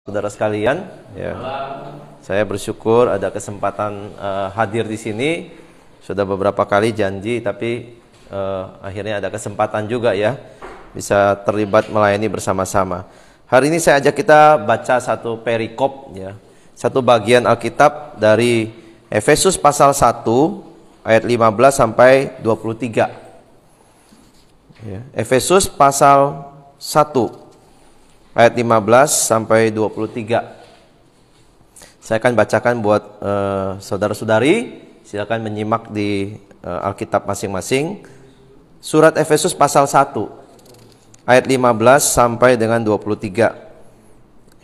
Saudara sekalian, ya, saya bersyukur ada kesempatan hadir di sini. Sudah beberapa kali janji, tapi akhirnya ada kesempatan juga ya, bisa terlibat melayani bersama-sama. Hari ini saya ajak kita baca satu perikop, ya, satu bagian Alkitab dari Efesus pasal 1 ayat 15 sampai 23. Ya, Efesus pasal 1 ayat 15 sampai 23. Saya akan bacakan buat saudara-saudari. Silakan menyimak di Alkitab masing-masing. Surat Efesus pasal 1 ayat 15 sampai dengan 23.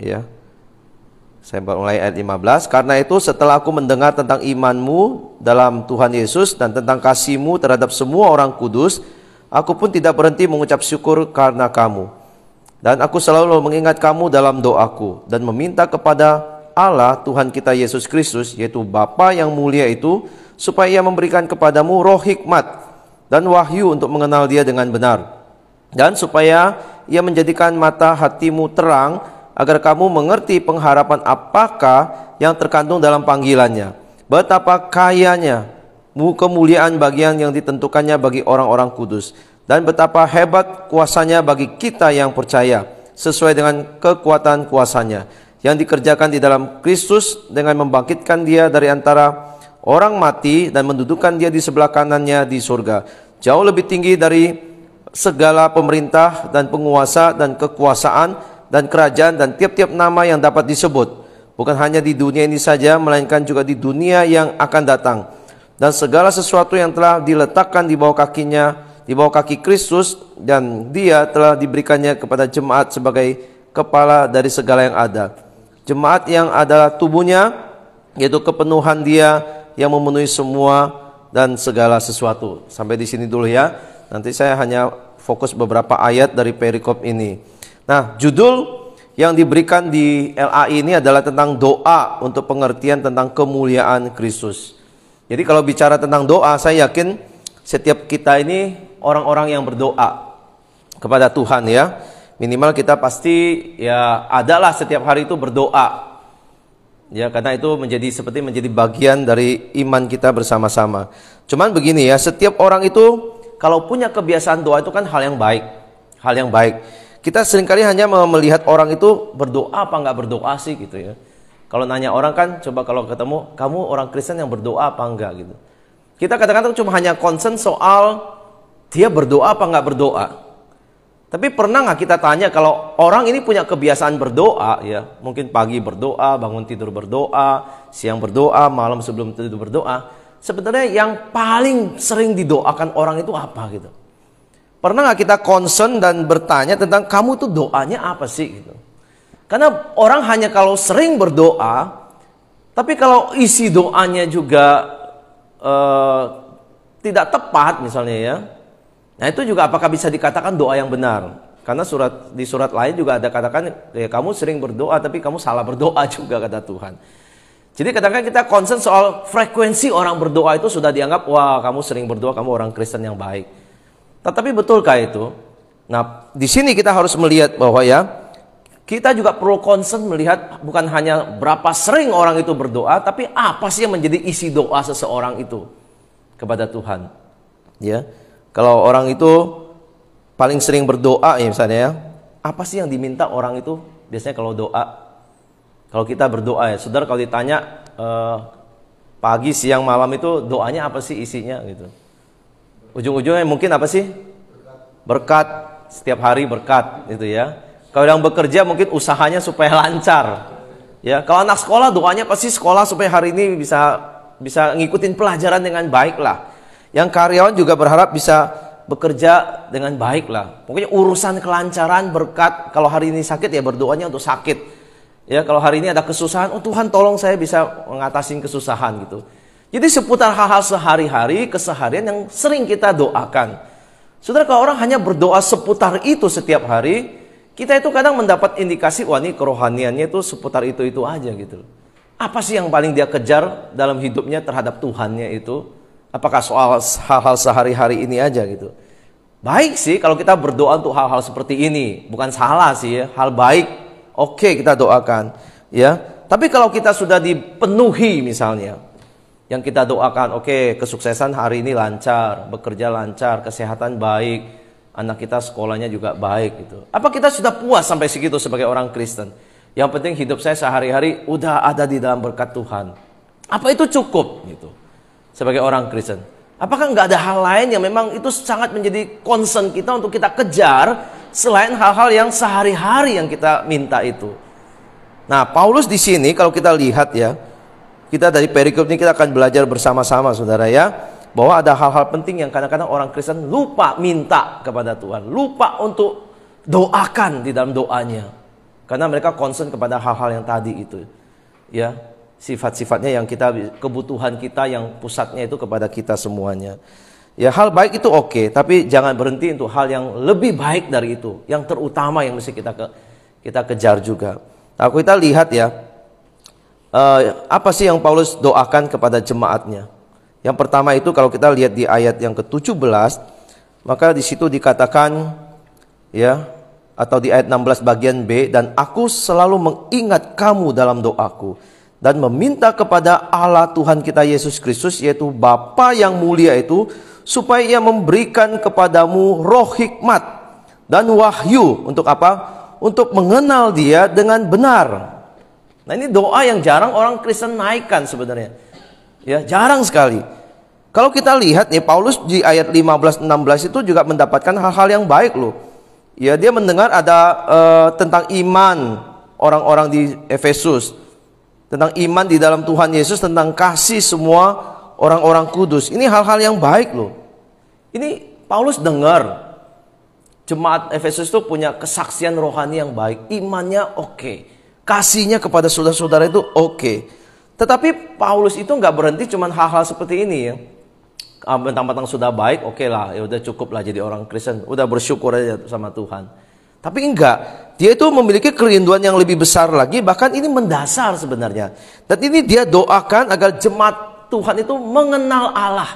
Ya. Saya mulai ayat 15. Karena itu setelah aku mendengar tentang imanmu dalam Tuhan Yesus dan tentang kasihmu terhadap semua orang kudus, aku pun tidak berhenti mengucap syukur karena kamu. Dan aku selalu mengingat kamu dalam doaku dan meminta kepada Allah Tuhan kita Yesus Kristus, yaitu Bapa yang mulia itu, supaya Ia memberikan kepadamu roh hikmat dan wahyu untuk mengenal Dia dengan benar, dan supaya Ia menjadikan mata hatimu terang agar kamu mengerti pengharapan apakah yang terkandung dalam panggilannya, betapa kayanya kemuliaan bagian yang ditentukannya bagi orang-orang kudus, dan betapa hebat kuasanya bagi kita yang percaya, sesuai dengan kekuatan kuasanya yang dikerjakan di dalam Kristus dengan membangkitkan Dia dari antara orang mati dan mendudukkan Dia di sebelah kanannya di surga, jauh lebih tinggi dari segala pemerintah dan penguasa dan kekuasaan dan kerajaan dan tiap-tiap nama yang dapat disebut, bukan hanya di dunia ini saja, melainkan juga di dunia yang akan datang, dan segala sesuatu yang telah diletakkan di bawah kakinya, di bawah kaki Kristus, dan Dia telah diberikannya kepada jemaat sebagai kepala dari segala yang ada. Jemaat yang adalah tubuhnya, yaitu kepenuhan Dia yang memenuhi semua dan segala sesuatu. Sampai di sini dulu ya. Nanti saya hanya fokus beberapa ayat dari perikop ini. Nah, judul yang diberikan di LAI ini adalah tentang doa untuk pengertian tentang kemuliaan Kristus. Jadi kalau bicara tentang doa, saya yakin setiap kita ini orang-orang yang berdoa kepada Tuhan ya. Minimal kita pasti ya adalah setiap hari itu berdoa. Ya, karena itu menjadi bagian dari iman kita bersama-sama. Cuman begini ya, setiap orang itu kalau punya kebiasaan doa itu kan hal yang baik. Hal yang baik. Kita seringkali hanya melihat orang itu berdoa apa enggak berdoa sih gitu ya. Kalau nanya orang kan, coba kalau ketemu, kamu orang Kristen yang berdoa apa enggak gitu. Kita kadang-kadang cuma hanya concern soal dia berdoa apa enggak berdoa. Tapi pernah nggak kita tanya kalau orang ini punya kebiasaan berdoa ya, mungkin pagi berdoa, bangun tidur berdoa, siang berdoa, malam sebelum tidur berdoa. Sebenarnya yang paling sering didoakan orang itu apa gitu? Pernah nggak kita concern dan bertanya tentang kamu tuh doanya apa sih gitu? Karena orang hanya kalau sering berdoa, tapi kalau isi doanya juga tidak tepat misalnya ya. Nah itu juga apakah bisa dikatakan doa yang benar? Karena di surat lain juga ada katakan ya, kamu sering berdoa tapi kamu salah berdoa juga kata Tuhan. Jadi kadang-kadang kita concern soal frekuensi orang berdoa itu sudah dianggap wah kamu sering berdoa, kamu orang Kristen yang baik. Tetapi betulkah itu? Nah di sini kita harus melihat bahwa ya kita juga perlu concern melihat bukan hanya berapa sering orang itu berdoa, tapi apa sih yang menjadi isi doa seseorang itu kepada Tuhan. Ya. Kalau orang itu paling sering berdoa ya misalnya ya, apa sih yang diminta orang itu biasanya kalau doa? Kalau kita berdoa ya, saudara kalau ditanya pagi, siang, malam itu doanya apa sih isinya gitu? Ujung-ujungnya mungkin apa sih? Berkat, setiap hari berkat gitu ya. Kalau yang bekerja mungkin usahanya supaya lancar. Ya, kalau anak sekolah doanya pasti sekolah supaya hari ini bisa ngikutin pelajaran dengan baik lah. Yang karyawan juga berharap bisa bekerja dengan baik lah. Pokoknya urusan kelancaran, berkat. Kalau hari ini sakit ya berdoanya untuk sakit. Ya, kalau hari ini ada kesusahan, oh Tuhan tolong saya bisa mengatasi kesusahan gitu. Jadi seputar hal-hal sehari-hari, keseharian yang sering kita doakan. Saudara, kalau orang hanya berdoa seputar itu setiap hari, kita itu kadang mendapat indikasi wah ini kerohaniannya itu seputar itu aja gitu. Apa sih yang paling dia kejar dalam hidupnya terhadap Tuhannya itu? Apakah soal hal-hal sehari-hari ini aja gitu? Baik sih kalau kita berdoa untuk hal-hal seperti ini, bukan salah sih ya, hal baik oke, kita doakan, ya. Tapi kalau kita sudah dipenuhi misalnya, yang kita doakan, oke, kesuksesan hari ini lancar, bekerja lancar, kesehatan baik, anak kita sekolahnya juga baik gitu. Apa kita sudah puas sampai segitu sebagai orang Kristen? Yang penting hidup saya sehari-hari udah ada di dalam berkat Tuhan. Apa itu cukup gitu sebagai orang Kristen? Apakah nggak ada hal lain yang memang itu sangat menjadi concern kita untuk kita kejar selain hal-hal yang sehari-hari yang kita minta itu? Nah, Paulus di sini kalau kita lihat ya, kita dari perikop ini kita akan belajar bersama-sama saudara ya, bahwa ada hal-hal penting yang kadang-kadang orang Kristen lupa minta kepada Tuhan, lupa untuk doakan di dalam doanya, karena mereka concern kepada hal-hal yang tadi itu, ya, sifat-sifatnya yang kita, kebutuhan kita yang pusatnya itu kepada kita semuanya. Ya, hal baik itu oke, tapi jangan berhenti untuk hal yang lebih baik dari itu, yang terutama yang mesti kita kejar juga. Nah, kita lihat ya, apa sih yang Paulus doakan kepada jemaatnya? Yang pertama itu kalau kita lihat di ayat yang ke-17, maka di situ dikatakan ya, atau di ayat 16 bagian B, dan aku selalu mengingat kamu dalam doaku dan meminta kepada Allah Tuhan kita Yesus Kristus, yaitu Bapa yang mulia itu, supaya Ia memberikan kepadamu roh hikmat dan wahyu. Untuk apa? Untuk mengenal Dia dengan benar. Nah, ini doa yang jarang orang Kristen naikkan sebenarnya. Ya, jarang sekali. Kalau kita lihat nih, Paulus di ayat 15-16 itu juga mendapatkan hal-hal yang baik loh. Ya, dia mendengar ada tentang iman orang-orang di Efesus, tentang iman di dalam Tuhan Yesus, tentang kasih semua orang-orang kudus. Ini hal-hal yang baik loh. Ini Paulus dengar jemaat Efesus itu punya kesaksian rohani yang baik, imannya oke, kasihnya kepada saudara-saudara itu oke. Tetapi Paulus itu nggak berhenti cuman hal-hal seperti ini ya. Mentang-mentang sudah baik, oke lah, ya udah cukup lah jadi orang Kristen, udah bersyukur aja sama Tuhan. Tapi enggak, dia itu memiliki kerinduan yang lebih besar lagi, bahkan ini mendasar sebenarnya. Dan ini dia doakan agar jemaat Tuhan itu mengenal Allah.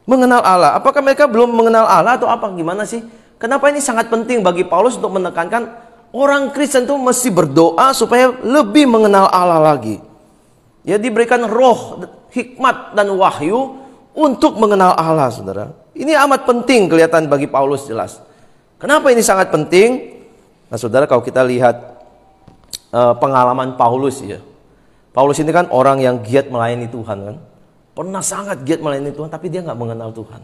Mengenal Allah. Apakah mereka belum mengenal Allah atau apa? Gimana sih? Kenapa ini sangat penting bagi Paulus untuk menekankan orang Kristen itu mesti berdoa supaya lebih mengenal Allah lagi. Ya, diberikan roh, hikmat dan wahyu untuk mengenal Allah, saudara. Ini amat penting kelihatan bagi Paulus jelas. Kenapa ini sangat penting? Nah, saudara, kalau kita lihat pengalaman Paulus ya. Paulus ini kan orang yang giat melayani Tuhan kan. Pernah sangat giat melayani Tuhan, tapi dia nggak mengenal Tuhan.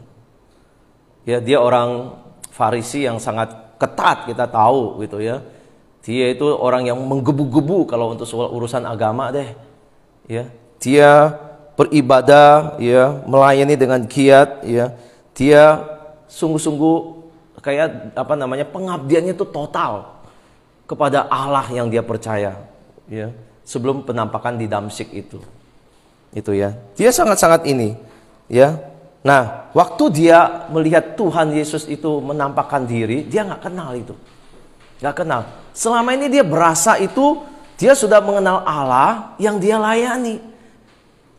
Ya, dia orang Farisi yang sangat ketat, kita tahu gitu ya. Dia itu orang yang menggebu-gebu kalau untuk soal urusan agama deh. Ya, dia beribadah, ya, melayani dengan giat, ya. Dia sungguh-sungguh kayak apa namanya, pengabdiannya itu total kepada Allah yang dia percaya, ya. Sebelum penampakan di Damsyik itu ya. Dia sangat-sangat ini, ya. Nah, waktu dia melihat Tuhan Yesus itu menampakkan diri, dia nggak kenal itu, nggak kenal. Selama ini dia berasa itu dia sudah mengenal Allah yang dia layani.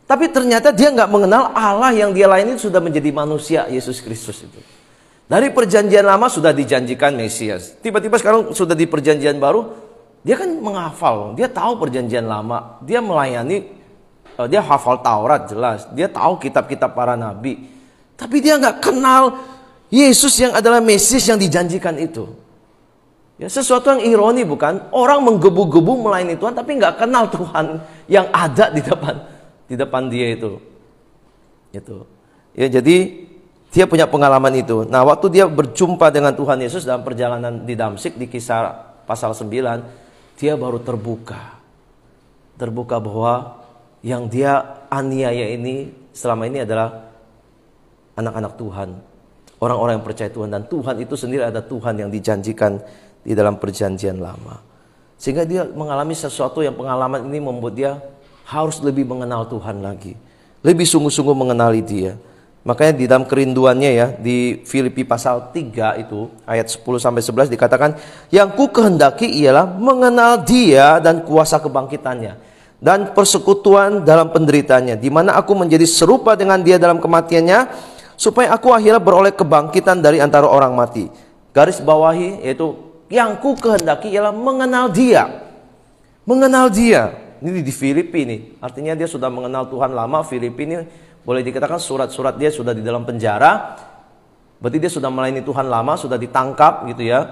Tapi ternyata dia nggak mengenal Allah yang dia layani sudah menjadi manusia, Yesus Kristus itu. Dari perjanjian lama sudah dijanjikan Mesias. Tiba-tiba sekarang sudah di perjanjian baru, dia kan menghafal, dia tahu perjanjian lama, dia melayani, dia hafal Taurat jelas, dia tahu kitab-kitab para nabi. Tapi dia nggak kenal Yesus yang adalah Mesias yang dijanjikan itu. Ya, sesuatu yang ironi bukan? Orang menggebu-gebu melayani Tuhan tapi nggak kenal Tuhan yang ada di depan dia itu. Itu. Ya, jadi dia punya pengalaman itu. Nah, waktu dia berjumpa dengan Tuhan Yesus dalam perjalanan di Damsyik di Kisah pasal 9, dia baru terbuka. Terbuka bahwa yang dia aniaya ini selama ini adalah anak-anak Tuhan, orang-orang yang percaya Tuhan, dan Tuhan itu sendiri ada Tuhan yang dijanjikan di dalam perjanjian lama. Sehingga dia mengalami sesuatu yang pengalaman ini membuat dia harus lebih mengenal Tuhan lagi, lebih sungguh-sungguh mengenali Dia. Makanya di dalam kerinduannya ya, di Filipi pasal 3 itu ayat 10-11 dikatakan, yang ku kehendaki ialah mengenal Dia dan kuasa kebangkitannya dan persekutuan dalam penderitaannya, di mana aku menjadi serupa dengan Dia dalam kematiannya, supaya aku akhirnya beroleh kebangkitan dari antara orang mati. Garis bawahi, yaitu yang ku kehendaki ialah mengenal Dia. Mengenal Dia. Ini di Filipi nih. Artinya dia sudah mengenal Tuhan lama. Filipi ini boleh dikatakan surat-surat dia sudah di dalam penjara. Berarti dia sudah melayani Tuhan lama, sudah ditangkap gitu ya.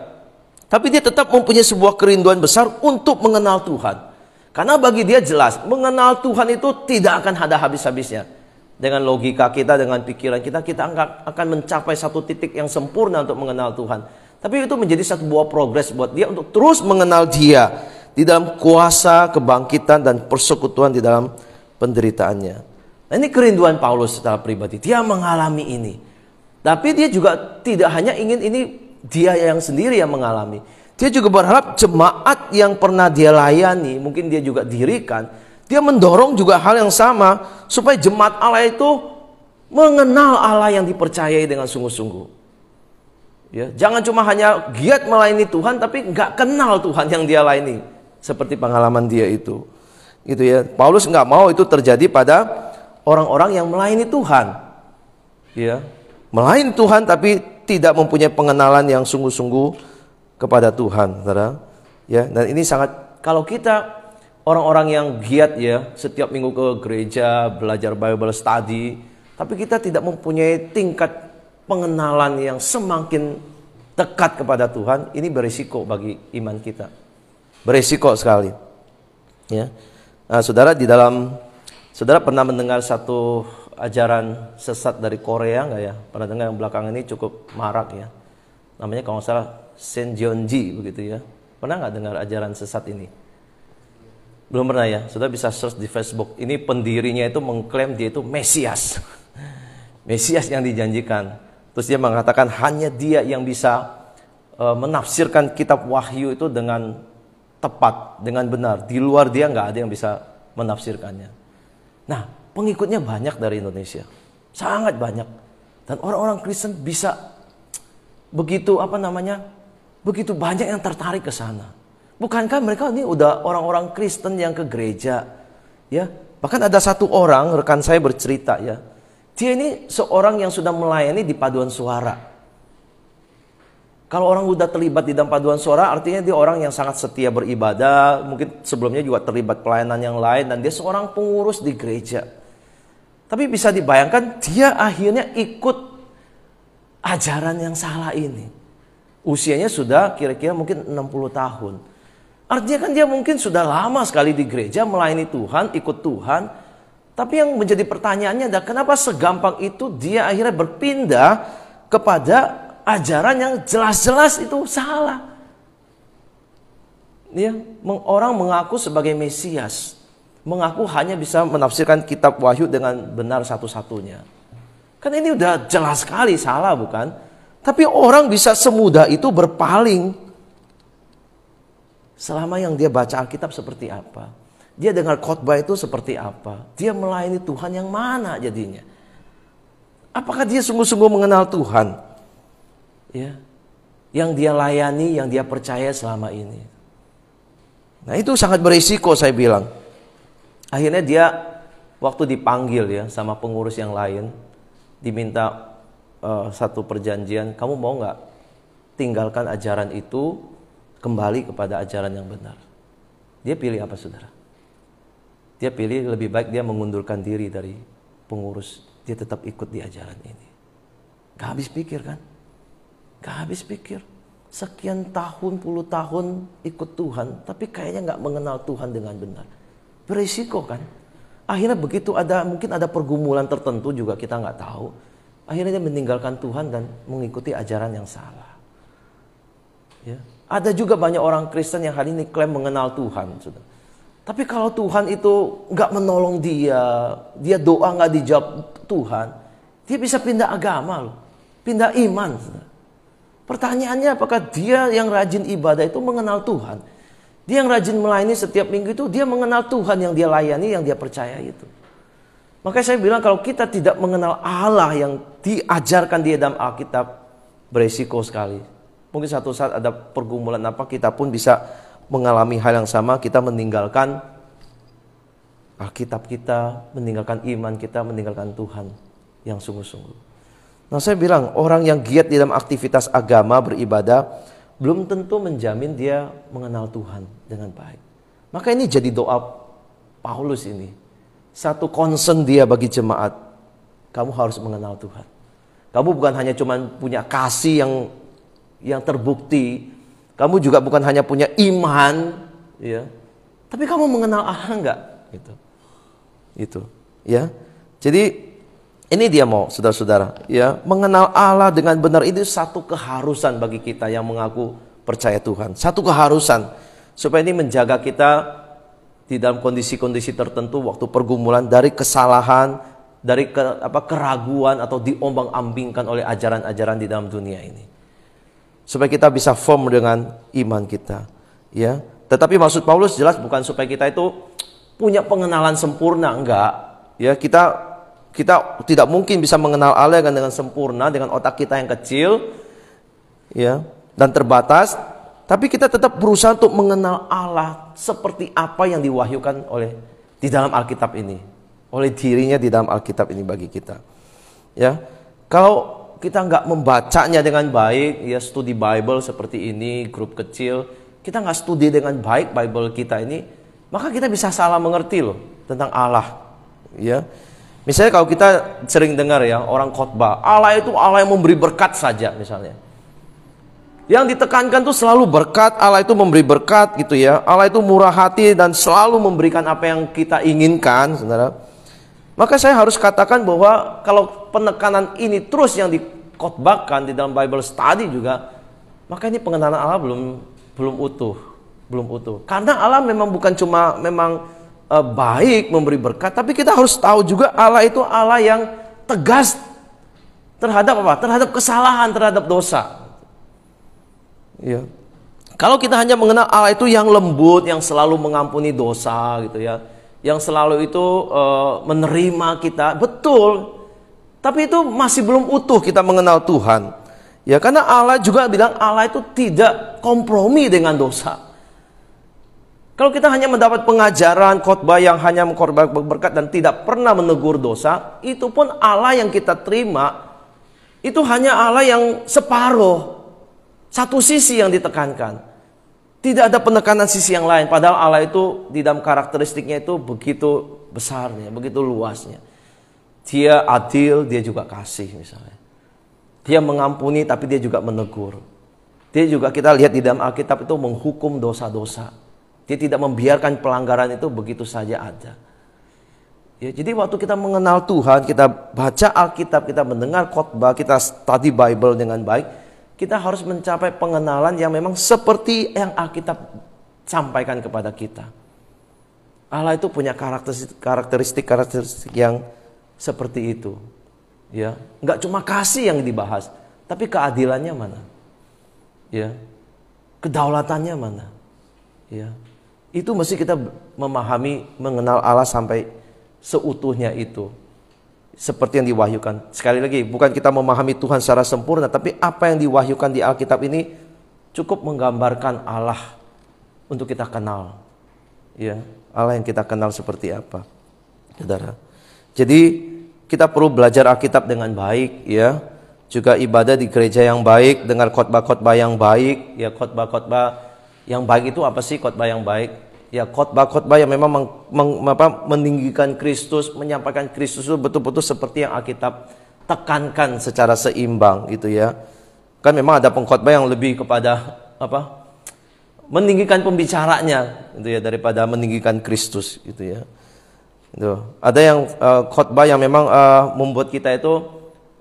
Tapi dia tetap mempunyai sebuah kerinduan besar untuk mengenal Tuhan. Karena bagi dia jelas, mengenal Tuhan itu tidak akan ada habis-habisnya. Dengan logika kita, dengan pikiran kita, kita akan mencapai satu titik yang sempurna untuk mengenal Tuhan. Tapi itu menjadi satu buah progres buat dia untuk terus mengenal Dia di dalam kuasa kebangkitan dan persekutuan di dalam penderitaannya. Nah, ini kerinduan Paulus secara pribadi. Dia mengalami ini. Tapi dia juga tidak hanya ingin ini dia yang sendiri yang mengalami. Dia juga berharap jemaat yang pernah dia layani, mungkin dia juga dirikan, dia mendorong juga hal yang sama supaya jemaat Allah itu mengenal Allah yang dipercayai dengan sungguh-sungguh. Ya, jangan cuma hanya giat melayani Tuhan tapi nggak kenal Tuhan yang dia layani, seperti pengalaman dia itu. Gitu ya. Paulus nggak mau itu terjadi pada orang-orang yang melayani Tuhan. Ya, melayani Tuhan tapi tidak mempunyai pengenalan yang sungguh-sungguh kepada Tuhan, saudara. Ya, dan ini sangat, kalau kita orang-orang yang giat ya, setiap minggu ke gereja, belajar Bible study, tapi kita tidak mempunyai tingkat pengenalan yang semakin dekat kepada Tuhan, ini berisiko bagi iman kita. Berisiko sekali. Ya. Nah, saudara saudara pernah mendengar satu ajaran sesat dari Korea nggak ya? Pernah dengar yang belakangan ini cukup marak ya. Namanya kalau nggak salah Senjeonji begitu ya. Pernah nggak dengar ajaran sesat ini? Belum pernah ya. Sudah bisa search di Facebook. Ini pendirinya itu mengklaim dia itu Mesias. Mesias yang dijanjikan. Terus dia mengatakan hanya dia yang bisa menafsirkan kitab Wahyu itu dengan tepat, dengan benar. Di luar dia nggak ada yang bisa menafsirkannya. Nah, pengikutnya banyak dari Indonesia. Sangat banyak. Dan orang-orang Kristen bisa begitu begitu banyak yang tertarik ke sana. Bukankah mereka ini udah orang-orang Kristen yang ke gereja, ya? Bahkan ada satu orang rekan saya bercerita ya, dia ini seorang yang sudah melayani di paduan suara. Kalau orang udah terlibat di dalam paduan suara, artinya dia orang yang sangat setia beribadah. Mungkin sebelumnya juga terlibat pelayanan yang lain, dan dia seorang pengurus di gereja. Tapi bisa dibayangkan dia akhirnya ikut ajaran yang salah ini. Usianya sudah kira-kira mungkin 60 tahun. Artinya kan dia mungkin sudah lama sekali di gereja melayani Tuhan, ikut Tuhan. Tapi yang menjadi pertanyaannya adalah kenapa segampang itu dia akhirnya berpindah kepada ajaran yang jelas-jelas itu salah. Ya, orang mengaku sebagai Mesias, mengaku hanya bisa menafsirkan kitab Wahyu dengan benar satu-satunya. Kan ini udah jelas sekali salah, bukan? Tapi orang bisa semudah itu berpaling. Selama yang dia baca Alkitab seperti apa, dia dengar khotbah itu seperti apa, dia melayani Tuhan yang mana jadinya? Apakah dia sungguh-sungguh mengenal Tuhan? Ya, yang dia layani, yang dia percaya selama ini. Nah, itu sangat berisiko saya bilang. Akhirnya dia waktu dipanggil ya sama pengurus yang lain, diminta satu perjanjian, kamu mau nggak tinggalkan ajaran itu, kembali kepada ajaran yang benar? Dia pilih apa, saudara? Dia pilih lebih baik dia mengundurkan diri dari pengurus. Dia tetap ikut di ajaran ini. Gak habis pikir kan? Gak habis pikir. Sekian tahun, puluh tahun ikut Tuhan, tapi kayaknya gak mengenal Tuhan dengan benar. Berisiko kan? Akhirnya begitu mungkin ada pergumulan tertentu juga kita gak tahu. Akhirnya dia meninggalkan Tuhan dan mengikuti ajaran yang salah. Ya. Ada juga banyak orang Kristen yang hari ini klaim mengenal Tuhan. Saudara. Tapi kalau Tuhan itu nggak menolong dia doa nggak dijawab Tuhan, dia bisa pindah agama loh, pindah iman. Saudara. Pertanyaannya apakah dia yang rajin ibadah itu mengenal Tuhan? Dia yang rajin melayani setiap minggu itu dia mengenal Tuhan yang dia layani, yang dia percaya itu. Makanya saya bilang kalau kita tidak mengenal Allah yang diajarkan di dalam Alkitab, beresiko sekali. Mungkin satu saat ada pergumulan apa, kita pun bisa mengalami hal yang sama. Kita meninggalkan Alkitab kita, meninggalkan iman kita, meninggalkan Tuhan yang sungguh-sungguh. Nah, saya bilang orang yang giat di dalam aktivitas agama beribadah belum tentu menjamin dia mengenal Tuhan dengan baik. Maka ini jadi doa Paulus ini. Satu concern dia bagi jemaat. Kamu harus mengenal Tuhan. Kamu bukan hanya cuma punya kasih yang terbukti. Kamu juga bukan hanya punya iman, ya. Tapi kamu mengenal Allah enggak? Itu, ya. Jadi ini dia mau, saudara-saudara, ya, mengenal Allah dengan benar itu satu keharusan bagi kita yang mengaku percaya Tuhan. Satu keharusan supaya ini menjaga kita di dalam kondisi-kondisi tertentu waktu pergumulan dari kesalahan, dari keraguan atau diombang-ambingkan oleh ajaran-ajaran di dalam dunia ini. Supaya kita bisa firm dengan iman kita, ya. Tetapi maksud Paulus jelas bukan supaya kita itu punya pengenalan sempurna, enggak. Ya, kita tidak mungkin bisa mengenal Allah dengan sempurna dengan otak kita yang kecil, ya, dan terbatas. Tapi kita tetap berusaha untuk mengenal Allah seperti apa yang diwahyukan di dalam Alkitab ini, oleh dirinya di dalam Alkitab ini bagi kita. Ya, kalau kita nggak membacanya dengan baik, ya, studi Bible seperti ini, grup kecil, kita nggak studi dengan baik Bible kita ini, maka kita bisa salah mengerti loh tentang Allah. Ya. Misalnya kalau kita sering dengar ya orang khotbah, Allah itu Allah yang memberi berkat saja misalnya. Yang ditekankan tuh selalu berkat, Allah itu memberi berkat gitu ya. Allah itu murah hati dan selalu memberikan apa yang kita inginkan, saudara. Maka saya harus katakan bahwa kalau penekanan ini terus yang dikhotbahkan di dalam Bible study juga, maka ini pengenalan Allah belum utuh. Karena Allah memang bukan cuma baik memberi berkat, tapi kita harus tahu juga Allah itu Allah yang tegas terhadap apa? Terhadap kesalahan, terhadap dosa. Ya. Kalau kita hanya mengenal Allah itu yang lembut, yang selalu mengampuni dosa gitu ya, yang selalu itu menerima kita, betul. Tapi itu masih belum utuh kita mengenal Tuhan. Ya, karena Allah juga bilang Allah itu tidak kompromi dengan dosa. Kalau kita hanya mendapat pengajaran khotbah yang hanya mengkhotbah berkat dan tidak pernah menegur dosa, itu pun Allah yang kita terima itu hanya Allah yang separuh, satu sisi yang ditekankan. Tidak ada penekanan sisi yang lain. Padahal Allah itu di dalam karakteristiknya itu begitu besarnya, begitu luasnya. Dia adil, dia juga kasih misalnya. Dia mengampuni tapi dia juga menegur. Dia juga kita lihat di dalam Alkitab itu menghukum dosa-dosa. Dia tidak membiarkan pelanggaran itu begitu saja ada. Ya, jadi waktu kita mengenal Tuhan, kita baca Alkitab, kita mendengar khotbah, kita study Bible dengan baik, kita harus mencapai pengenalan yang memang seperti yang Alkitab sampaikan kepada kita. Allah itu punya karakteristik yang seperti itu. Ya, enggak cuma kasih yang dibahas, tapi keadilannya mana? Ya. Kedaulatannya mana? Ya. Itu mesti kita memahami, mengenal Allah sampai seutuhnya itu. Seperti yang diwahyukan. Sekali lagi, bukan kita memahami Tuhan secara sempurna, tapi apa yang diwahyukan di Alkitab ini cukup menggambarkan Allah untuk kita kenal. Ya, Allah yang kita kenal seperti apa, saudara. Jadi kita perlu belajar Alkitab dengan baik, ya. Juga ibadah di gereja yang baik, dengar khotbah-khotbah yang baik, ya, khotbah-khotbah yang baik itu apa sih khotbah yang baik? Ya, khotbah-khotbah yang memang meninggikan Kristus, menyampaikan Kristus itu betul-betul seperti yang Alkitab tekankan secara seimbang gitu ya. Kan memang ada pengkhotbah yang lebih kepada apa? Meninggikan pembicaranya gitu ya daripada meninggikan Kristus gitu ya. Gitu. Ada yang khotbah yang memang membuat kita itu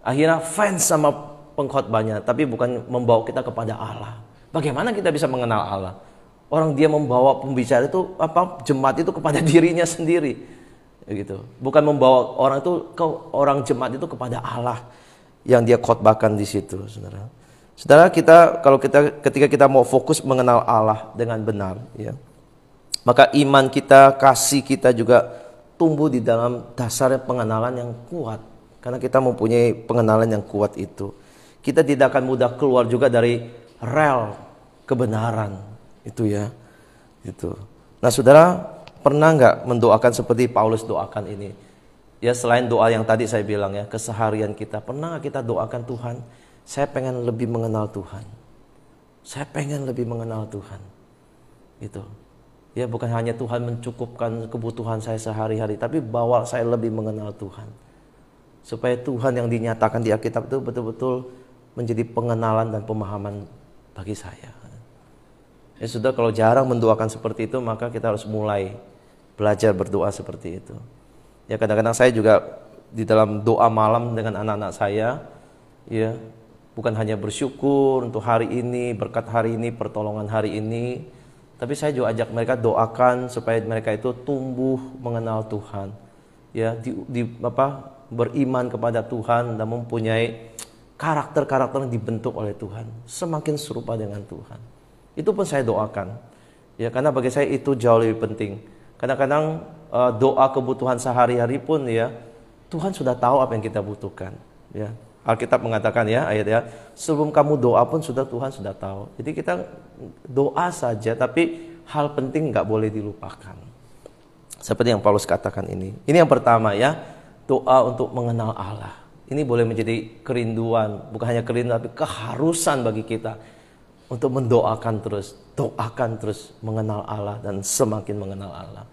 akhirnya fans sama pengkhotbahnya, tapi bukan membawa kita kepada Allah. Bagaimana kita bisa mengenal Allah? Orang dia membawa pembicara itu jemaat itu kepada dirinya sendiri, gitu. Bukan membawa orang jemaat itu kepada Allah yang dia khotbahkan di situ, saudara. Saudara, ketika kita mau fokus mengenal Allah dengan benar, ya, maka iman kita, kasih kita juga tumbuh di dalam dasar pengenalan yang kuat. Karena kita mempunyai pengenalan yang kuat itu, kita tidak akan mudah keluar juga dari rel kebenaran itu ya, itu. Nah, saudara, pernah nggak mendoakan seperti Paulus doakan ini? Ya, selain doa yang tadi saya bilang ya, keseharian kita, pernah nggak kita doakan Tuhan, saya pengen lebih mengenal Tuhan. Saya pengen lebih mengenal Tuhan. Gitu. Ya, bukan hanya Tuhan mencukupkan kebutuhan saya sehari-hari, tapi bawa saya lebih mengenal Tuhan. Supaya Tuhan yang dinyatakan di Alkitab itu betul-betul menjadi pengenalan dan pemahaman bagi saya. Ya sudah, kalau jarang mendoakan seperti itu, maka kita harus mulai belajar berdoa seperti itu. Ya, kadang-kadang saya juga di dalam doa malam dengan anak-anak saya, ya, bukan hanya bersyukur untuk hari ini, berkat hari ini, pertolongan hari ini, tapi saya juga ajak mereka doakan supaya mereka itu tumbuh mengenal Tuhan, ya, beriman kepada Tuhan dan mempunyai karakter-karakter yang dibentuk oleh Tuhan, semakin serupa dengan Tuhan. Itu pun saya doakan, ya, karena bagi saya itu jauh lebih penting. Kadang-kadang doa kebutuhan sehari-hari pun, ya, Tuhan sudah tahu apa yang kita butuhkan, ya. Alkitab mengatakan, ya, ayat, ya, sebelum kamu doa pun Tuhan sudah tahu. Jadi kita doa saja, tapi hal penting nggak boleh dilupakan. Seperti yang Paulus katakan ini. Ini yang pertama, ya, doa untuk mengenal Allah. Ini boleh menjadi kerinduan, bukan hanya kerinduan, tapi keharusan bagi kita untuk mendoakan terus, doakan terus mengenal Allah dan semakin mengenal Allah.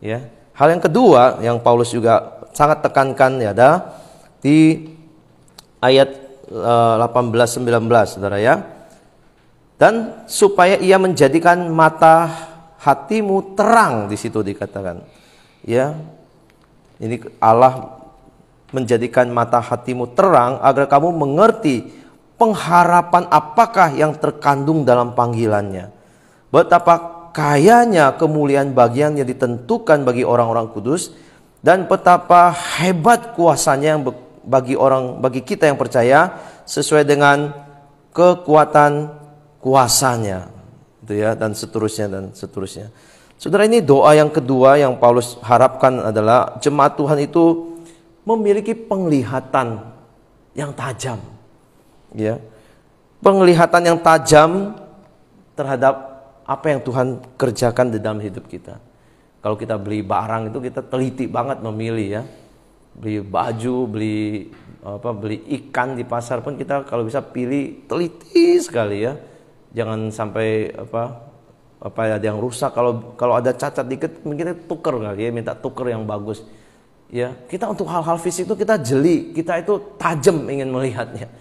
Ya, hal yang kedua yang Paulus juga sangat tekankan, ya, ada di ayat 18-19, saudara, ya. Dan supaya ia menjadikan mata hatimu terang, di situ dikatakan. Ya. Ini Allah menjadikan mata hatimu terang agar kamu mengerti pengharapan apakah yang terkandung dalam panggilannya. Betapa kayanya kemuliaan bagian yang ditentukan bagi orang-orang kudus, dan betapa hebat kuasanya yang bagi kita yang percaya sesuai dengan kekuatan kuasanya, itu, ya, dan seterusnya. Saudara, ini doa yang kedua yang Paulus harapkan adalah jemaat Tuhan itu memiliki penglihatan yang tajam, ya, penglihatan yang tajam terhadap apa yang Tuhan kerjakan di dalam hidup kita. Kalau kita beli barang itu kita teliti banget memilih, ya. Beli baju, beli ikan di pasar pun kita kalau bisa pilih teliti sekali, ya. Jangan sampai ada yang rusak. Kalau ada cacat dikit mungkin tuker kali, ya, minta tuker yang bagus. Ya, kita untuk hal-hal fisik itu kita jeli, kita itu tajam ingin melihatnya.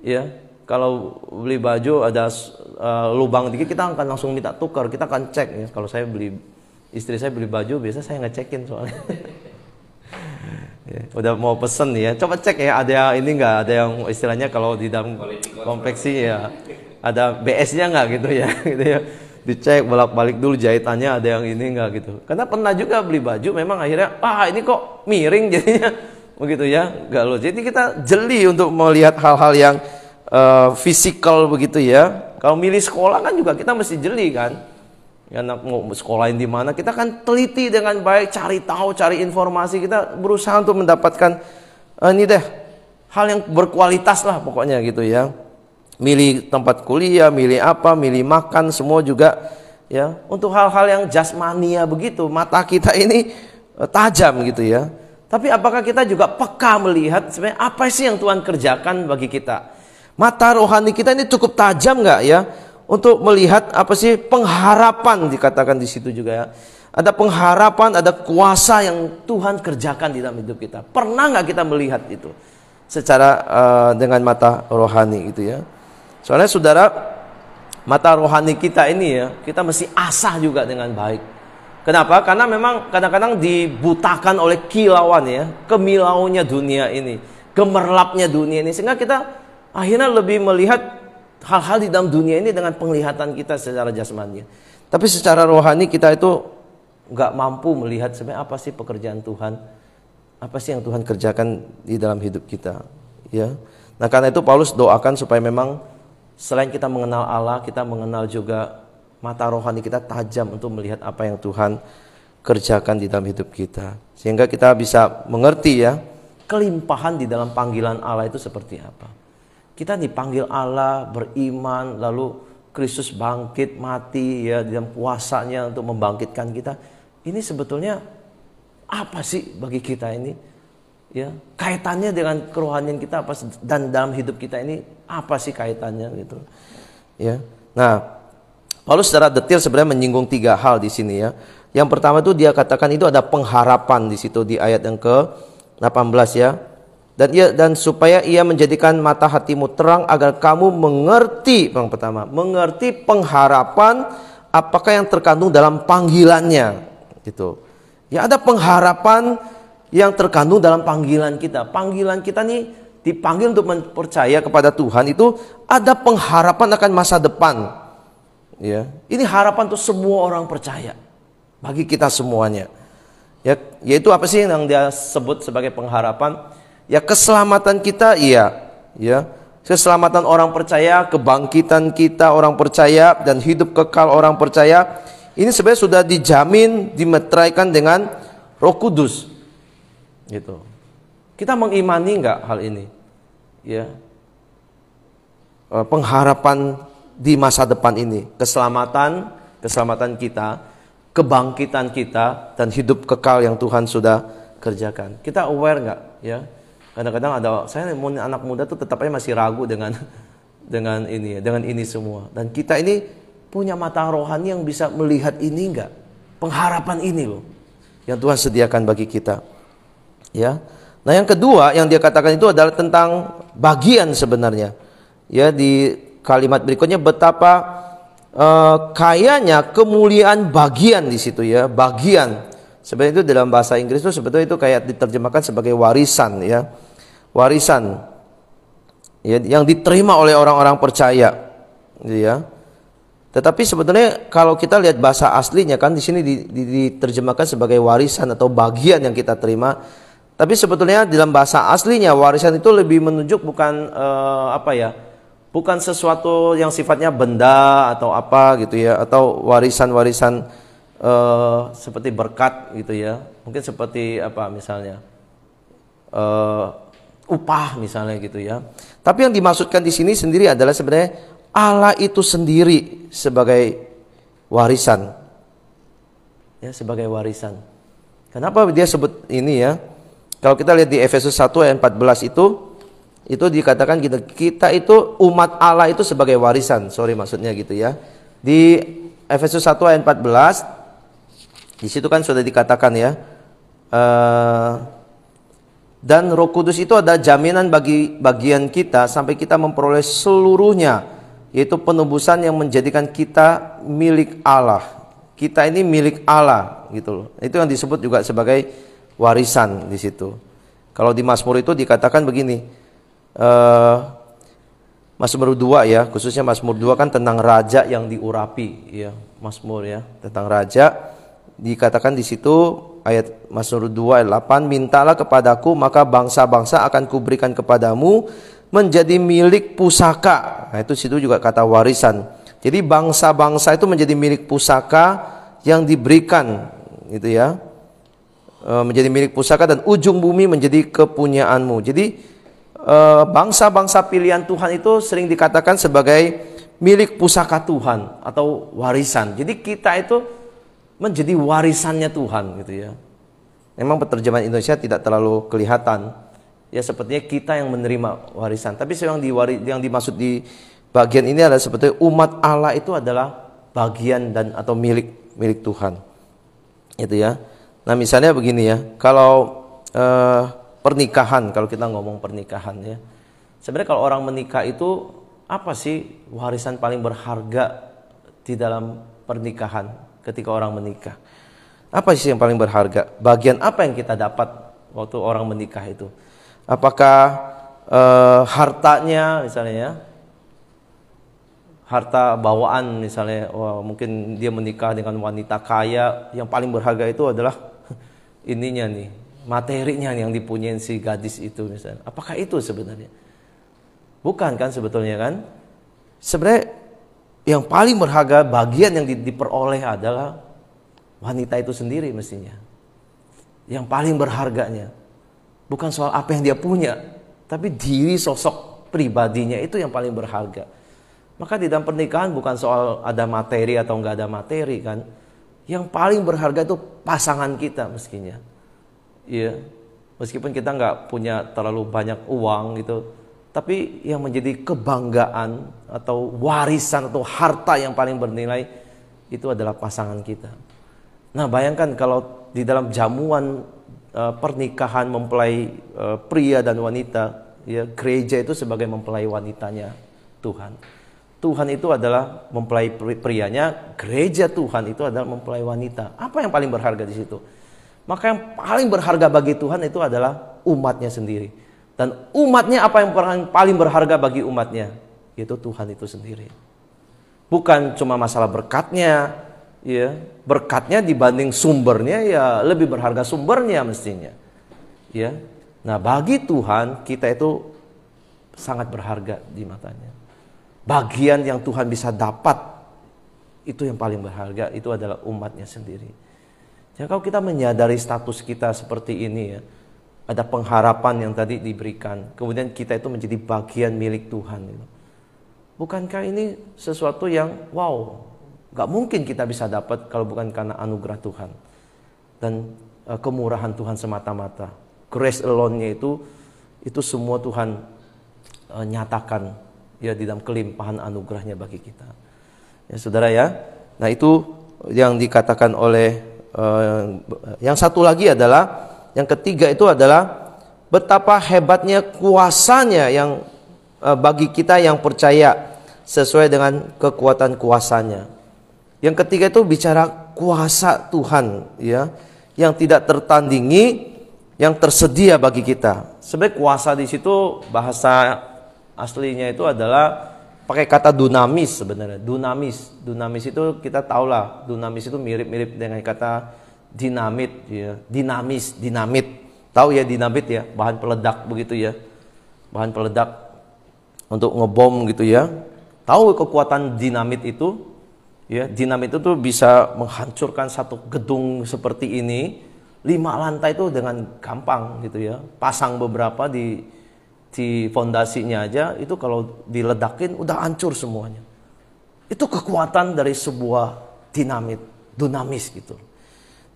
Ya, kalau beli baju ada lubang dikit kita akan langsung minta tuker, kita akan cek, ya. Kalau istri saya beli baju biasa saya ngecekin soalnya. Ya, udah mau pesen, ya, coba cek, ya, ada ini nggak, ada yang istilahnya kalau di dalam konveksi, ya, ada BS-nya nggak gitu, ya, gitu, ya, dicek bolak-balik dulu jahitannya ada yang ini nggak gitu. Karena pernah juga beli baju memang akhirnya ini kok miring jadinya, begitu, ya, nggak loh. Jadi kita jeli untuk melihat hal-hal yang fisikal begitu, ya. Kalau milih sekolah kan juga kita mesti jeli kan. Anak mau sekolahin di mana, kita kan teliti dengan baik, cari tahu, cari informasi, kita berusaha untuk mendapatkan ini deh hal yang berkualitas lah pokoknya, gitu, ya. Milih tempat kuliah, milih apa, milih makan, semua juga, ya, untuk hal-hal yang jasmania begitu. Mata kita ini tajam, gitu, ya. Tapi apakah kita juga peka melihat sebenarnya apa sih yang Tuhan kerjakan bagi kita? Mata rohani kita ini cukup tajam nggak, ya, untuk melihat apa sih pengharapan, dikatakan di situ juga, ya. Ada pengharapan, ada kuasa yang Tuhan kerjakan di dalam hidup kita. Pernah nggak kita melihat itu secara dengan mata rohani, gitu, ya. Soalnya saudara, mata rohani kita ini, ya, kita mesti asah juga dengan baik. Kenapa? Karena memang kadang-kadang dibutakan oleh kilauan, ya, kemilauannya dunia ini, gemerlapnya dunia ini, sehingga kita akhirnya lebih melihat hal-hal di dalam dunia ini dengan penglihatan kita secara jasmani. Tapi secara rohani kita itu nggak mampu melihat sebenarnya apa sih pekerjaan Tuhan, apa sih yang Tuhan kerjakan di dalam hidup kita, ya. Nah, karena itu Paulus doakan supaya memang selain kita mengenal Allah, kita mengenal juga mata rohani kita tajam untuk melihat apa yang Tuhan kerjakan di dalam hidup kita, sehingga kita bisa mengerti, ya, kelimpahan di dalam panggilan Allah itu seperti apa. Kita dipanggil Allah, beriman, lalu Kristus bangkit, mati, ya, dalam kuasanya untuk membangkitkan kita. Ini sebetulnya apa sih bagi kita ini? Ya, kaitannya dengan kerohanian kita apa, dan dalam hidup kita ini apa sih kaitannya, gitu. Ya. Nah, Paulus secara detail sebenarnya menyinggung 3 hal di sini ya. Yang pertama itu dia katakan itu ada pengharapan di situ di ayat yang ke-18 ya. Dan supaya ia menjadikan mata hatimu terang agar kamu mengerti, yang pertama, mengerti pengharapan apakah yang terkandung dalam panggilannya gitu. Ya, ada pengharapan yang terkandung dalam panggilan kita. Panggilan kita nih dipanggil untuk percaya kepada Tuhan, itu ada pengharapan akan masa depan. Ya, ini harapan untuk semua orang percaya, bagi kita semuanya. Ya, yaitu apa sih yang dia sebut sebagai pengharapan? Ya, keselamatan kita, iya, ya, keselamatan orang percaya, kebangkitan kita orang percaya, dan hidup kekal orang percaya. Ini sebenarnya sudah dijamin, dimeteraikan dengan Roh Kudus. Gitu. Kita mengimani nggak hal ini? Ya, pengharapan di masa depan ini, keselamatan kita, kebangkitan kita, dan hidup kekal yang Tuhan sudah kerjakan. Kita aware nggak? Ya, kadang-kadang saya anak muda tuh tetap aja masih ragu dengan ini semua. Dan kita ini punya mata rohani yang bisa melihat ini nggak? Pengharapan ini loh, yang Tuhan sediakan bagi kita. Ya, nah yang kedua yang dia katakan itu adalah tentang bagian sebenarnya. Ya, di kalimat berikutnya betapa kayanya kemuliaan bagian di situ ya, bagian. Sebenarnya itu dalam bahasa Inggris itu sebetulnya itu kayak diterjemahkan sebagai warisan ya. Warisan ya, yang diterima oleh orang-orang percaya ya. Tetapi sebetulnya kalau kita lihat bahasa aslinya kan di sini diterjemahkan sebagai warisan atau bagian yang kita terima. Tapi sebetulnya dalam bahasa aslinya warisan itu lebih menunjuk bukan bukan sesuatu yang sifatnya benda atau apa gitu ya, atau warisan-warisan seperti berkat gitu ya, mungkin seperti apa misalnya upah misalnya gitu ya. Tapi yang dimaksudkan di sini sendiri adalah sebenarnya Allah itu sendiri sebagai warisan ya, sebagai warisan. Kenapa dia sebut ini ya? Kalau kita lihat di Efesus 1 ayat 14 itu dikatakan kita itu umat Allah itu sebagai warisan. Maksudnya gitu ya. Di Efesus 1 ayat 14 di situ kan sudah dikatakan ya. Dan Roh Kudus itu ada jaminan bagi bagian kita sampai kita memperoleh seluruhnya, yaitu penebusan yang menjadikan kita milik Allah. Kita ini milik Allah gitu loh. Itu yang disebut juga sebagai warisan di situ. Kalau di Mazmur itu dikatakan begini. Mazmur 2 ya, khususnya Mazmur 2 kan tentang raja yang diurapi ya, Mazmur ya, tentang raja. Dikatakan di situ ayat Mazmur 2 ayat 8, mintalah kepadaku maka bangsa-bangsa akan kuberikan kepadamu menjadi milik pusaka. Nah, itu situ juga kata warisan. Jadi bangsa-bangsa itu menjadi milik pusaka yang diberikan gitu ya. Menjadi milik pusaka dan ujung bumi menjadi kepunyaanmu. Jadi bangsa-bangsa pilihan Tuhan itu sering dikatakan sebagai milik pusaka Tuhan atau warisan. Jadi kita itu menjadi warisannya Tuhan gitu ya. Memang penerjemahan Indonesia tidak terlalu kelihatan. Ya sepertinya kita yang menerima warisan. Tapi yang dimaksud di bagian ini adalah sebetulnya umat Allah itu adalah bagian dan atau milik Tuhan. Itu ya. Nah misalnya begini ya, kalau pernikahan, kalau kita ngomong pernikahan ya, sebenarnya kalau orang menikah itu apa sih warisan paling berharga di dalam pernikahan ketika orang menikah? Apa sih yang paling berharga? Bagian apa yang kita dapat waktu orang menikah itu? Apakah hartanya misalnya ya, harta bawaan misalnya, mungkin dia menikah dengan wanita kaya, yang paling berharga itu adalah ininya nih, materinya yang dipunyain si gadis itu misalnya. Apakah itu sebenarnya? Bukan kan sebetulnya kan? Sebenarnya yang paling berharga bagian yang diperoleh adalah wanita itu sendiri mestinya. Yang paling berharganya bukan soal apa yang dia punya, tapi diri sosok pribadinya itu yang paling berharga. Maka di dalam pernikahan bukan soal ada materi atau enggak ada materi kan. Yang paling berharga itu pasangan kita mestinya. Iya. Meskipun kita enggak punya terlalu banyak uang gitu, Tapi yang menjadi kebanggaan atau warisan atau harta yang paling bernilai itu adalah pasangan kita. Nah, bayangkan kalau di dalam jamuan pernikahan mempelai pria dan wanita, ya, gereja itu sebagai mempelai wanitanya Tuhan. Tuhan itu adalah mempelai prianya, gereja Tuhan itu adalah mempelai wanita. Apa yang paling berharga di situ? Maka yang paling berharga bagi Tuhan itu adalah umatnya sendiri. Dan umatnya apa yang paling berharga bagi umatnya? Yaitu Tuhan itu sendiri. Bukan cuma masalah berkatnya, ya. Berkatnya dibanding sumbernya, ya lebih berharga sumbernya mestinya. Ya. Nah, bagi Tuhan kita itu sangat berharga di matanya. Bagian yang Tuhan bisa dapat itu yang paling berharga, itu adalah umatnya sendiri. Ya, kalau kita menyadari status kita seperti ini, ya, ada pengharapan yang tadi diberikan, kemudian kita itu menjadi bagian milik Tuhan. Bukankah ini sesuatu yang wow, gak mungkin kita bisa dapat kalau bukan karena anugerah Tuhan dan kemurahan Tuhan semata-mata. Grace alone-nya itu semua Tuhan nyatakan, ya, di dalam kelimpahan anugerahnya bagi kita. Ya, saudara, ya. Nah, itu yang dikatakan oleh yang satu lagi adalah, yang ketiga itu adalah betapa hebatnya kuasanya yang bagi kita yang percaya sesuai dengan kekuatan kuasanya. Yang ketiga itu bicara kuasa Tuhan, ya, yang tidak tertandingi, yang tersedia bagi kita. Sebenarnya kuasa di situ bahasa aslinya itu adalah pakai kata dunamis sebenarnya. Dunamis itu kita tahulah, dunamis itu mirip-mirip dengan kata dinamit, ya. Dinamit. Tahu ya dinamit, ya, bahan peledak begitu, ya. Bahan peledak untuk ngebom gitu, ya. Tahu kekuatan dinamit itu? Ya, dinamit itu tuh bisa menghancurkan satu gedung seperti ini 5 lantai itu dengan gampang gitu, ya. Pasang beberapa di fondasinya aja itu kalau diledakin udah hancur semuanya. Itu kekuatan dari sebuah dunamis gitu.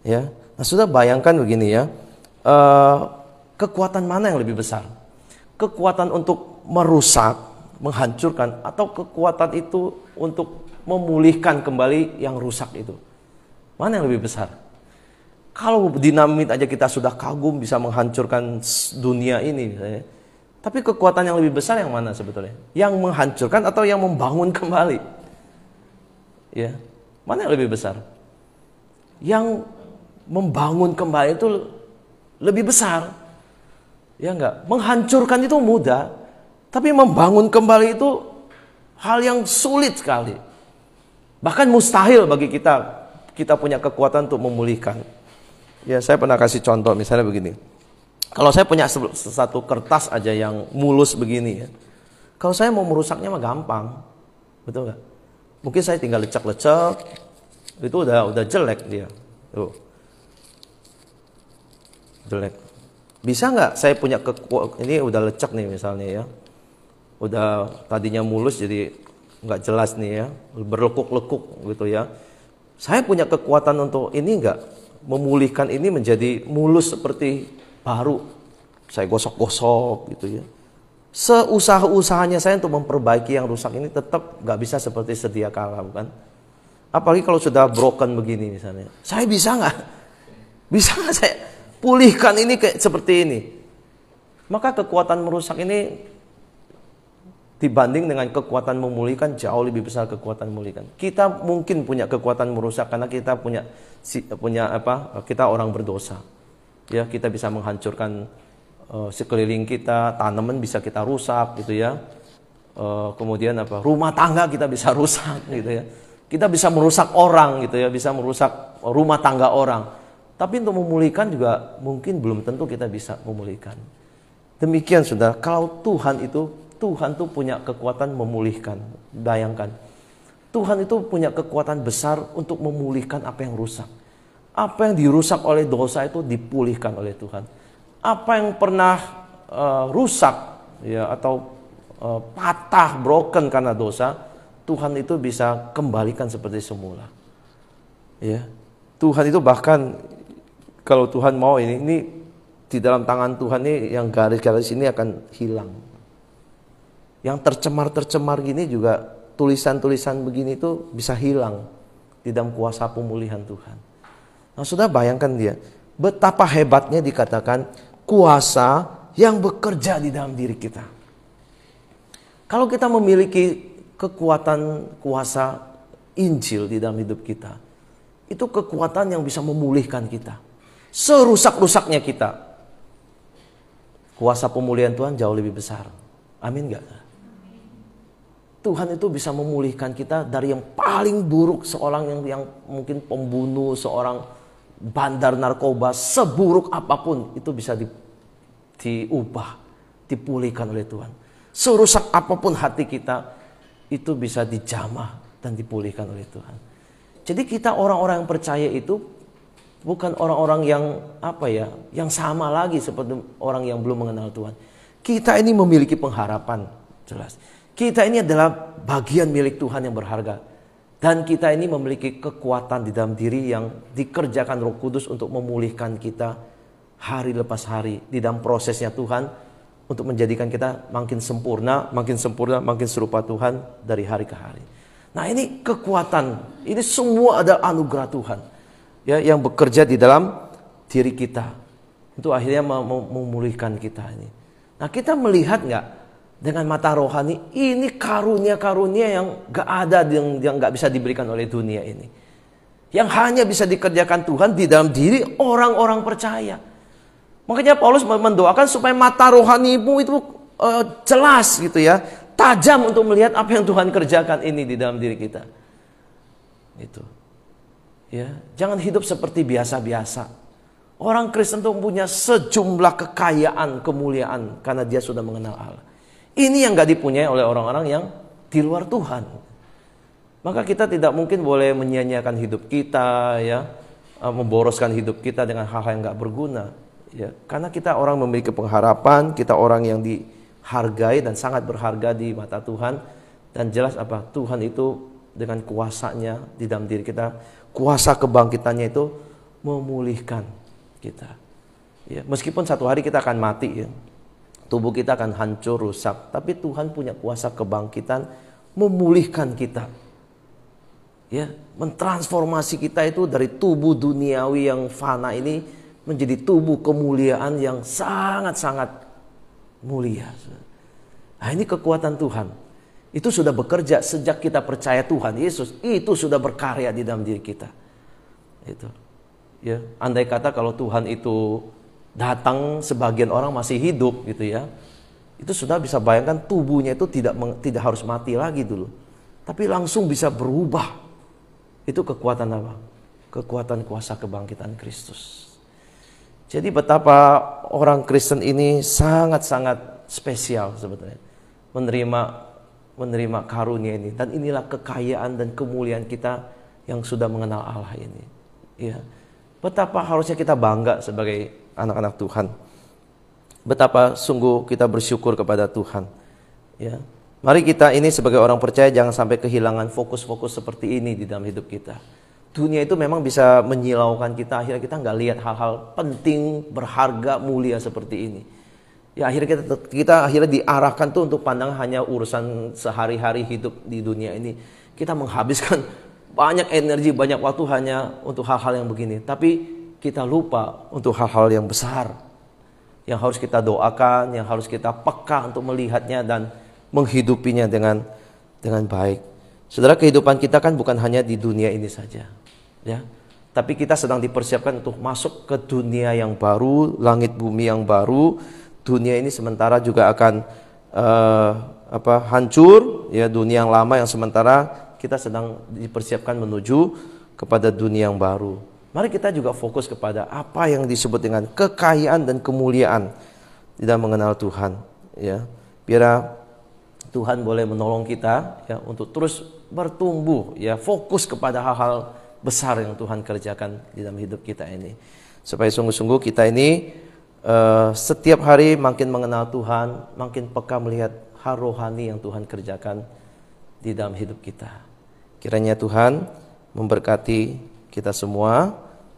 Ya. Nah, sudah bayangkan begini, ya. Kekuatan mana yang lebih besar? Kekuatan untuk merusak, menghancurkan, atau kekuatan itu untuk memulihkan kembali yang rusak itu? Mana yang lebih besar? Kalau dinamit aja kita sudah kagum bisa menghancurkan dunia ini, misalnya. Tapi kekuatan yang lebih besar yang mana sebetulnya? Yang menghancurkan atau yang membangun kembali? Ya, mana yang lebih besar? Yang membangun kembali itu lebih besar. Ya enggak? Menghancurkan itu mudah, tapi membangun kembali itu hal yang sulit sekali. Bahkan mustahil bagi kita punya kekuatan untuk memulihkan. Ya, saya pernah kasih contoh misalnya begini. Kalau saya punya satu kertas aja yang mulus begini, ya. Kalau saya mau merusaknya mah gampang. Betul nggak? Mungkin saya tinggal lecek-lecek, itu udah jelek dia. Tuh. Jelek. Bisa nggak saya punya ini udah lecek nih misalnya, ya. Udah tadinya mulus jadi nggak jelas nih, ya. Berlekuk-lekuk gitu, ya. Saya punya kekuatan untuk ini nggak? Memulihkan ini menjadi mulus seperti baru. Saya gosok-gosok gitu, ya. Seusaha-usahanya saya untuk memperbaiki yang rusak ini tetap gak bisa seperti sedia kala, bukan? Apalagi kalau sudah broken begini misalnya. Saya bisa gak? Bisa gak saya pulihkan ini kayak seperti ini? Maka kekuatan merusak ini dibanding dengan kekuatan memulihkan jauh lebih besar kekuatan memulihkan. Kita mungkin punya kekuatan merusak karena kita kita orang berdosa. Ya, kita bisa menghancurkan sekeliling kita, tanaman bisa kita rusak gitu, ya. Kemudian rumah tangga kita bisa rusak gitu, ya. Kita bisa merusak orang gitu, ya, bisa merusak rumah tangga orang. Tapi untuk memulihkan juga mungkin belum tentu kita bisa memulihkan. Demikian sudah, kalau Tuhan tuh punya kekuatan memulihkan. Bayangkan. Tuhan itu punya kekuatan besar untuk memulihkan apa yang rusak. Apa yang dirusak oleh dosa itu dipulihkan oleh Tuhan. Apa yang pernah rusak, ya, atau patah, broken karena dosa, Tuhan itu bisa kembalikan seperti semula. Ya, Tuhan itu bahkan kalau Tuhan mau ini di dalam tangan Tuhan ini yang garis-garis ini akan hilang. Yang tercemar-tercemar gini juga, tulisan-tulisan begini itu bisa hilang di dalam kuasa pemulihan Tuhan. Nah, saudara bayangkan dia, betapa hebatnya dikatakan kuasa yang bekerja di dalam diri kita. Kalau kita memiliki kekuatan kuasa Injil di dalam hidup kita, itu kekuatan yang bisa memulihkan kita. Serusak-rusaknya kita, kuasa pemulihan Tuhan jauh lebih besar. Amin gak? Tuhan itu bisa memulihkan kita dari yang paling buruk. Seorang yang mungkin pembunuh, seorang bandar narkoba, seburuk apapun itu bisa diubah, dipulihkan oleh Tuhan. Serusak apapun hati kita, itu bisa dijamah dan dipulihkan oleh Tuhan. Jadi kita orang-orang yang percaya itu bukan orang-orang yang yang sama lagi seperti orang yang belum mengenal Tuhan. Kita ini memiliki pengharapan, jelas. Kita ini adalah bagian milik Tuhan yang berharga. Dan kita ini memiliki kekuatan di dalam diri yang dikerjakan Roh Kudus untuk memulihkan kita hari lepas hari. Di dalam prosesnya Tuhan untuk menjadikan kita makin sempurna, makin serupa Tuhan dari hari ke hari. Nah, ini kekuatan, ini semua adalah anugerah Tuhan. Ya, yang bekerja di dalam diri kita. Untuk akhirnya memulihkan kita ini. Nah, kita melihat nggak? Dengan mata rohani, ini karunia-karunia yang gak ada, yang gak bisa diberikan oleh dunia ini. Yang hanya bisa dikerjakan Tuhan di dalam diri orang-orang percaya. Makanya Paulus mendoakan supaya mata rohanimu itu jelas gitu ya. Tajam untuk melihat apa yang Tuhan kerjakan ini di dalam diri kita. Itu. Ya, jangan hidup seperti biasa-biasa. Orang Kristen itu punya sejumlah kekayaan, kemuliaan karena dia sudah mengenal Allah. Ini yang gak dipunyai oleh orang-orang yang di luar Tuhan. Maka kita tidak mungkin boleh menyia-nyiakan hidup kita, ya, memboroskan hidup kita dengan hal-hal yang gak berguna. Ya, karena kita orang memiliki pengharapan, kita orang yang dihargai dan sangat berharga di mata Tuhan. Dan jelas Tuhan itu dengan kuasanya di dalam diri kita, kuasa kebangkitannya itu memulihkan kita. Ya, meskipun satu hari kita akan mati, ya. Tubuh kita akan hancur, rusak. Tapi Tuhan punya kuasa kebangkitan memulihkan kita. Ya, mentransformasi kita itu dari tubuh duniawi yang fana ini menjadi tubuh kemuliaan yang sangat-sangat mulia. Nah, ini kekuatan Tuhan. Itu sudah bekerja sejak kita percaya Tuhan Yesus. Itu sudah berkarya di dalam diri kita. Itu. Ya, andai kata kalau Tuhan itu datang, sebagian orang masih hidup gitu ya, itu sudah bisa bayangkan tubuhnya itu tidak harus mati lagi dulu, tapi langsung bisa berubah. Itu kekuatan apa? Kekuatan kuasa kebangkitan Kristus. Jadi betapa orang Kristen ini sangat-sangat spesial sebetulnya menerima karunia ini. Dan inilah kekayaan dan kemuliaan kita yang sudah mengenal Allah ini. Ya, betapa harusnya kita bangga sebagai anak-anak Tuhan. Betapa sungguh kita bersyukur kepada Tuhan. Ya. Mari kita ini sebagai orang percaya jangan sampai kehilangan fokus-fokus seperti ini di dalam hidup kita. Dunia itu memang bisa menyilaukan kita. Akhirnya kita nggak lihat hal-hal penting, berharga, mulia seperti ini. Ya, akhirnya kita akhirnya diarahkan tuh untuk pandangan hanya urusan sehari-hari hidup di dunia ini. Kita menghabiskan banyak energi, banyak waktu hanya untuk hal-hal yang begini. Tapi kita lupa untuk hal-hal yang besar yang harus kita doakan, yang harus kita peka untuk melihatnya dan menghidupinya dengan baik. Saudara, kehidupan kita kan bukan hanya di dunia ini saja, ya. Tapi kita sedang dipersiapkan untuk masuk ke dunia yang baru, langit bumi yang baru. Dunia ini sementara juga akan hancur, ya. Dunia yang lama yang sementara kita sedang dipersiapkan menuju kepada dunia yang baru. Mari kita juga fokus kepada apa yang disebut dengan kekayaan dan kemuliaan di dalam mengenal Tuhan. Ya, biar Tuhan boleh menolong kita ya untuk terus bertumbuh, ya fokus kepada hal-hal besar yang Tuhan kerjakan di dalam hidup kita ini. Supaya sungguh-sungguh kita ini setiap hari makin mengenal Tuhan, makin peka melihat hal rohani yang Tuhan kerjakan di dalam hidup kita. Kiranya Tuhan memberkati kita semua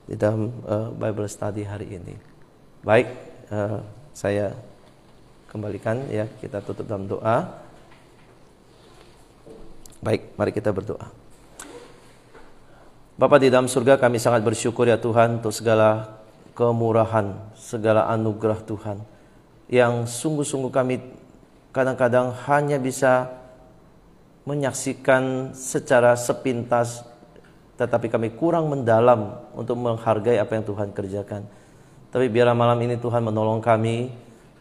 di dalam Bible Study hari ini. Baik, saya kembalikan ya, kita tutup dalam doa. Baik, mari kita berdoa. Bapa di dalam surga, kami sangat bersyukur ya Tuhan untuk segala kemurahan, segala anugerah Tuhan yang sungguh-sungguh kami kadang-kadang hanya bisa menyaksikan secara sepintas, tetapi kami kurang mendalam untuk menghargai apa yang Tuhan kerjakan. Tapi biarlah malam ini Tuhan menolong kami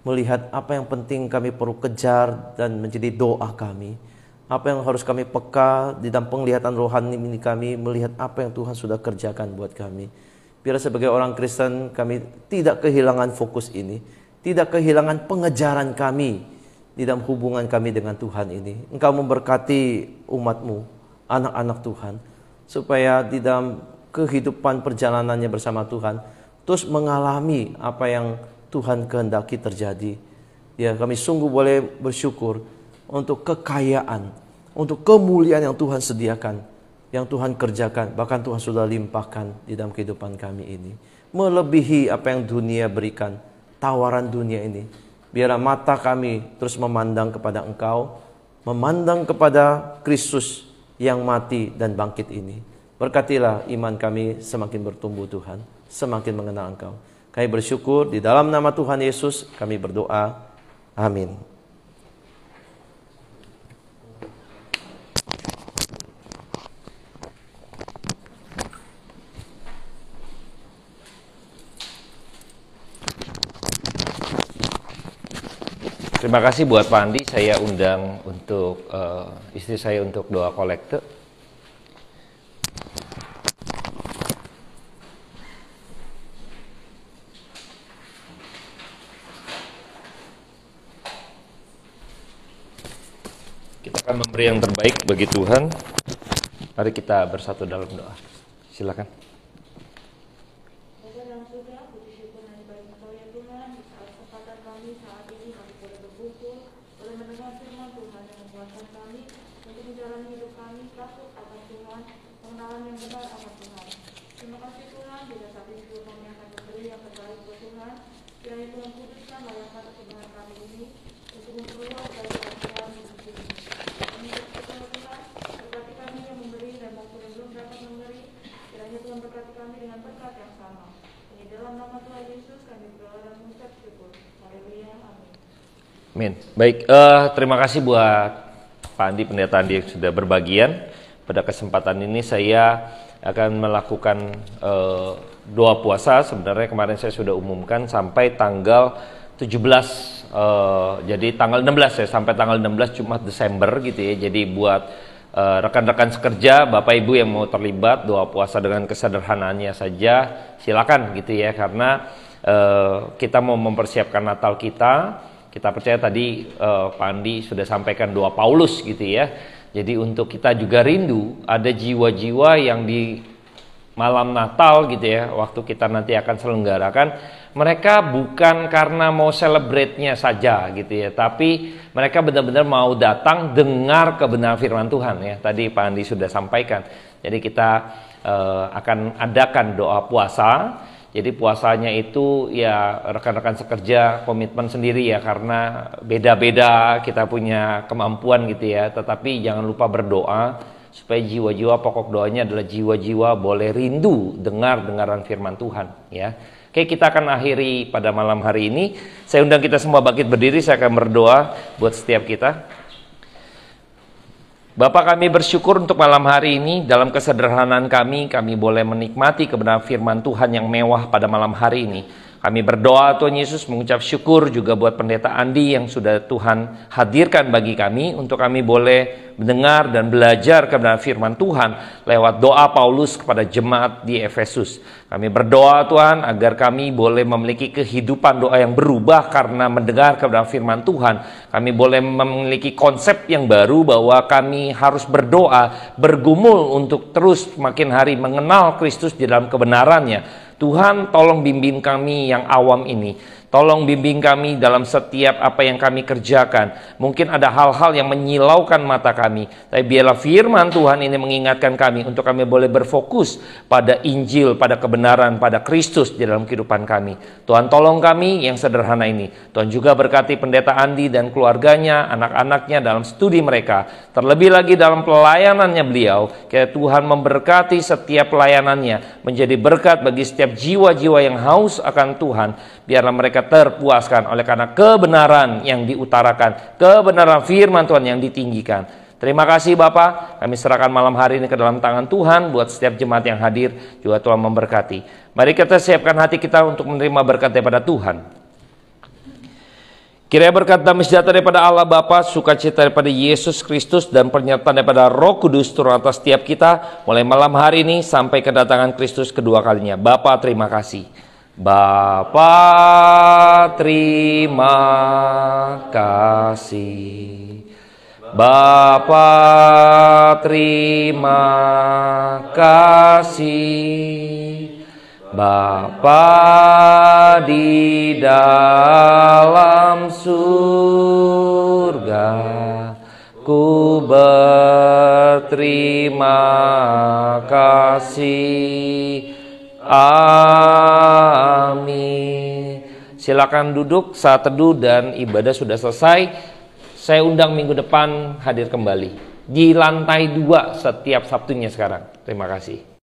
melihat apa yang penting kami perlu kejar dan menjadi doa kami. Apa yang harus kami peka di dalam penglihatan rohani ini kami melihat apa yang Tuhan sudah kerjakan buat kami. Biar sebagai orang Kristen kami tidak kehilangan fokus ini, tidak kehilangan pengejaran kami di dalam hubungan kami dengan Tuhan ini. Engkau memberkati umat-Mu, anak-anak Tuhan, supaya di dalam kehidupan perjalanannya bersama Tuhan terus mengalami apa yang Tuhan kehendaki terjadi. Ya, kami sungguh boleh bersyukur untuk kekayaan, untuk kemuliaan yang Tuhan sediakan, yang Tuhan kerjakan, bahkan Tuhan sudah limpahkan di dalam kehidupan kami ini. Melebihi apa yang dunia berikan, tawaran dunia ini. Biarlah mata kami terus memandang kepada Engkau, memandang kepada Kristus yang mati dan bangkit ini. Berkatilah iman kami semakin bertumbuh Tuhan, semakin mengenal Engkau. Kami bersyukur di dalam nama Tuhan Yesus kami berdoa. Amin. Terima kasih buat Pak Andi, saya undang untuk istri saya untuk doa kolekte. Kita akan memberi yang terbaik bagi Tuhan. Mari kita bersatu dalam doa. Silakan. Amin. Baik, terima kasih buat Pak Andi, Pendeta Andi yang sudah berbagian. Pada kesempatan ini saya akan melakukan doa puasa. Sebenarnya kemarin saya sudah umumkan sampai tanggal 17, jadi tanggal 16 ya, sampai tanggal 16 Jumat Desember gitu ya. Jadi buat rekan-rekan sekerja, Bapak Ibu yang mau terlibat doa puasa dengan kesederhanaannya saja, silakan gitu ya. Karena kita mau mempersiapkan Natal kita. Kita percaya tadi Pak Andi sudah sampaikan doa Paulus gitu ya. Jadi untuk kita juga rindu ada jiwa-jiwa yang di malam Natal gitu ya, waktu kita nanti akan selenggarakan, mereka bukan karena mau celebrate-nya saja gitu ya, tapi mereka benar-benar mau datang dengar kebenaran firman Tuhan ya. Tadi Pak Andi sudah sampaikan. Jadi kita akan adakan doa puasa. Jadi puasanya itu ya rekan-rekan sekerja komitmen sendiri ya, karena beda-beda kita punya kemampuan gitu ya. Tetapi jangan lupa berdoa supaya jiwa-jiwa, pokok doanya adalah jiwa-jiwa boleh rindu dengar-dengaran firman Tuhan ya. Oke, kita akan akhiri pada malam hari ini. Saya undang kita semua bangkit berdiri, saya akan berdoa buat setiap kita. Bapak, kami bersyukur untuk malam hari ini. Dalam kesederhanaan kami boleh menikmati kebenaran firman Tuhan yang mewah pada malam hari ini. Kami berdoa Tuhan Yesus, mengucap syukur juga buat Pendeta Andi yang sudah Tuhan hadirkan bagi kami, untuk kami boleh mendengar dan belajar kebenaran firman Tuhan lewat doa Paulus kepada jemaat di Efesus. Kami berdoa Tuhan agar kami boleh memiliki kehidupan doa yang berubah karena mendengar kebenaran firman Tuhan. Kami boleh memiliki konsep yang baru bahwa kami harus berdoa, bergumul untuk terus makin hari mengenal Kristus di dalam kebenarannya. Tuhan, tolong bimbing kami yang awam ini. Tolong bimbing kami dalam setiap apa yang kami kerjakan. Mungkin ada hal-hal yang menyilaukan mata kami, tapi biarlah firman Tuhan ini mengingatkan kami untuk kami boleh berfokus pada Injil, pada kebenaran, pada Kristus di dalam kehidupan kami. Tuhan tolong kami yang sederhana ini. Tuhan juga berkati Pendeta Andi dan keluarganya, anak-anaknya dalam studi mereka. Terlebih lagi dalam pelayanannya beliau, kiranya Tuhan memberkati setiap pelayanannya, menjadi berkat bagi setiap jiwa-jiwa yang haus akan Tuhan. Biarlah mereka terpuaskan oleh karena kebenaran yang diutarakan, kebenaran firman Tuhan yang ditinggikan. Terima kasih Bapak, kami serahkan malam hari ini ke dalam tangan Tuhan. Buat setiap jemaat yang hadir juga Tuhan memberkati. Mari kita siapkan hati kita untuk menerima berkat daripada Tuhan. Kiranya berkat damai sejahtera daripada Allah Bapa, sukacita daripada Yesus Kristus, dan penyertaan daripada Roh Kudus turun atas setiap kita mulai malam hari ini sampai kedatangan Kristus kedua kalinya. Bapa, terima kasih. Bapa, terima kasih. Bapa, terima kasih. Bapa di dalam surga, ku berterima kasih. Amin. Silakan duduk, saat teduh dan ibadah sudah selesai. Saya undang minggu depan hadir kembali di lantai 2 setiap Sabtunya sekarang. Terima kasih.